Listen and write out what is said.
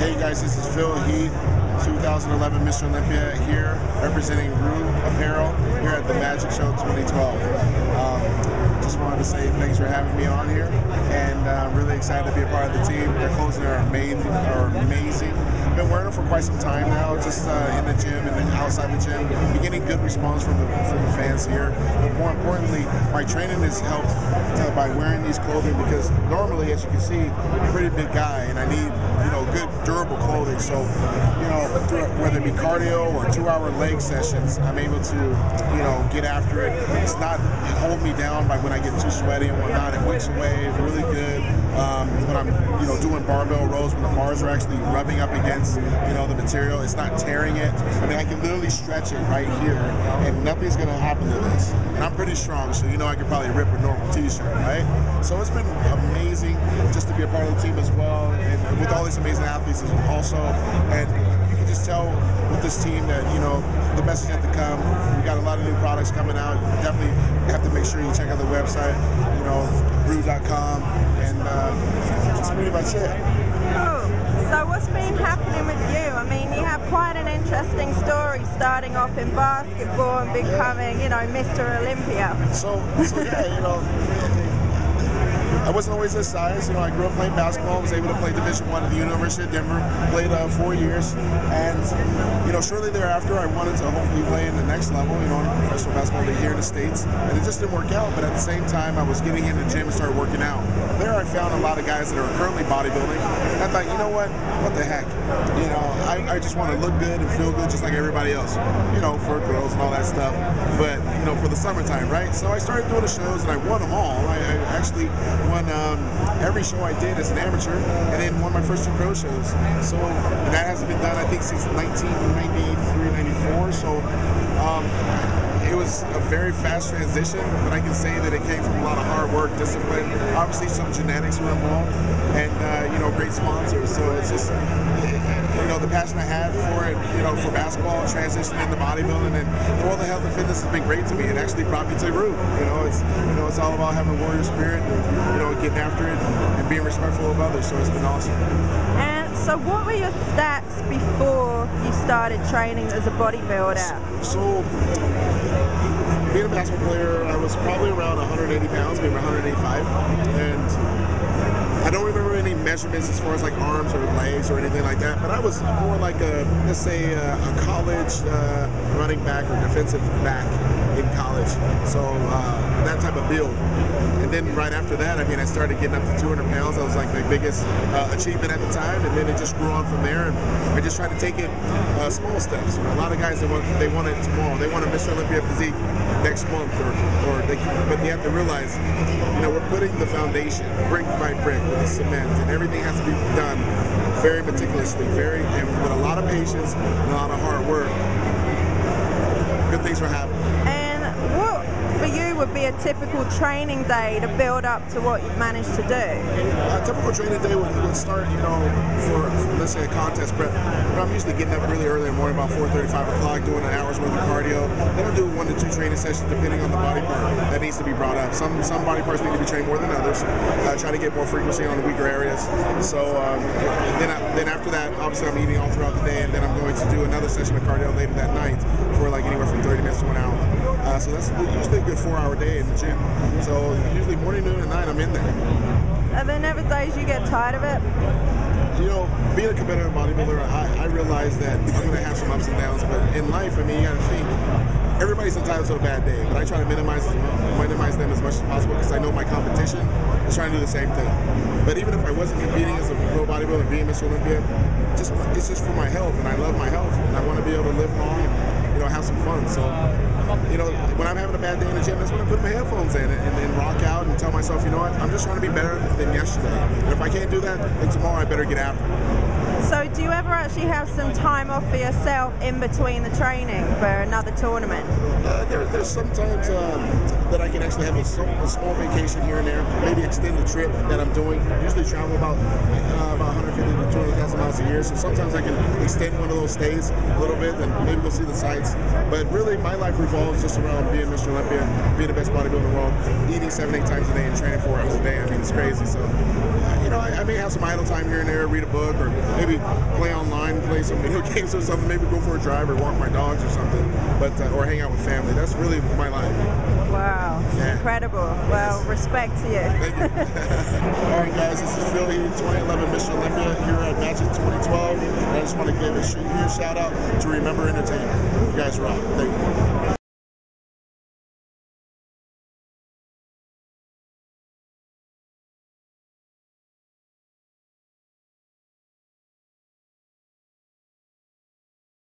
Hey guys, this is Heath, 2011 Mr. Olympia here, representing RYU Apparel here at the Magic Show 2012. Just wanted to say thanks for having me on here, and I'm really excited to be a part of the team. Their clothes are amazing. I've been wearing them for quite some time now, just in the gym and outside the gym. I'm getting good response from the fans here. But more importantly, my training has helped by wearing these clothing, because normally, as you can see, I'm a pretty big guy and I need good durable clothing. So whether it be cardio or 2-hour leg sessions, I'm able to get after it. It's not hold me down by when I get too sweaty and whatnot. It wicks away really good. When I'm doing barbell rows, when the bars are actually rubbing up against the material, it's not tearing it. I mean, I can literally stretch it right here and nothing's gonna happen to this. And I'm pretty strong, so I could probably rip a normal t-shirt, right? So it's been amazing just to be a part of the team as well, and with all these amazing athletes also. And you can just tell with this team that the best is yet to come. We got a lot of new products coming out. You definitely have to make sure you check out the website, RYU.com, and that's pretty much it. Cool. So what's been happening with you? I mean, you have quite an interesting story, starting off in basketball and becoming, Mr. Olympia. So yeah, I wasn't always this size. I grew up playing basketball. I was able to play Division I at the University of Denver. Played 4 years, and shortly thereafter, I wanted to hopefully play in the next level, in a professional basketball league here in the States. And it just didn't work out. But at the same time, I was getting in the gym and started working out. There, I found a lot of guys that are currently bodybuilding. And I thought, what the heck? I just want to look good and feel good, just like everybody else. For girls and all that stuff. But for the summertime, right? So I started doing the shows, and I won them all. I actually won every show I did as an amateur, and then won my first 2 pro shows. So, and that hasn't been done, I think, since 1993, 94. So it was a very fast transition, but I can say that it came from a lot of hard work, discipline. Obviously, some genetics were involved, and great sponsors. So it's just the passion I had for it, for basketball, transitioning into bodybuilding, and the world of health and fitness has been great to me. It actually brought me to RYU. It's all about having a warrior spirit, and getting after it, and being respectful of others. So it's been awesome. And so, what were your stats before you started training as a bodybuilder? So, being a basketball player, I was probably around 180 pounds, maybe 185, and I don't remember any measurements as far as like arms or legs or anything like that, but I was more like let's say a college running back or defensive back in college. So that type of build. And then right after that, I started getting up to 200 pounds. That was like my biggest achievement at the time, and then it just grew on from there. And I just tried to take it small steps. A lot of guys, they want it tomorrow. They want a Mr. Olympia physique next month, but they have to realize, we're putting the foundation brick by brick with the cement, and everything has to be done very meticulously, and with a lot of patience and a lot of hard work. Good things will happen. And what for you would be a typical training day to build up to what you've managed to do? A typical training day would start, for let's say a contest prep. I'm usually getting up really early in the morning, about 4:30, 5 o'clock, doing an hour's worth of cardio. Then I'll do 1 to 2 training sessions depending on the body part that needs to be brought up. Some body parts need to be trained more than others. Try to get more frequency on the weaker areas. So then after that, obviously I'm eating all throughout the day, and then I'm going to do another session of cardio later that night for like anywhere from 30 minutes to 1 hour. So that's usually a good 4-hour day in the gym. So usually morning, noon, and night I'm in there. Are there never days you get tired of it? Being a competitive bodybuilder, I realize that I'm going to have some ups and downs, but in life, you got to think, everybody's entitled to a bad day, but I try to minimize them as much as possible, because I know my competition is trying to do the same thing. But even if I wasn't competing as a pro bodybuilder, being Mr. Olympia, it's just for my health, and I love my health, and I want to be able to live long and have some fun. So when I'm having a bad day in the gym, that's when I put my headphones in and rock out and tell myself, I'm just trying to be better than yesterday. And if I can't do that, then tomorrow I better get after it. So do you ever actually have some time off for yourself in between the training for another tournament? There's sometimes that I can actually have a small vacation here and there, maybe extend the trip that I'm doing. Usually travel about 150 to 200,000 miles a year, so sometimes I can extend one of those stays a little bit and maybe go see the sights. But really, my life revolves just around being Mr. Olympia, being the best bodybuilder in the world, eating 7-8 times a day and training 4 hours a day. It's crazy. So, know, I may have some idle time here and there, read a book, or maybe play online, play some video games or something, maybe go for a drive or walk my dogs or something, but or hang out with family. That's really my life. Wow, incredible. Well, respect to you. Thank you. All right, guys, this is Phil Heath, 2011 Mr. Olympia here at Magic 2012. And I just want to give a huge shout out to Remember Entertainment. You guys rock. Thank you.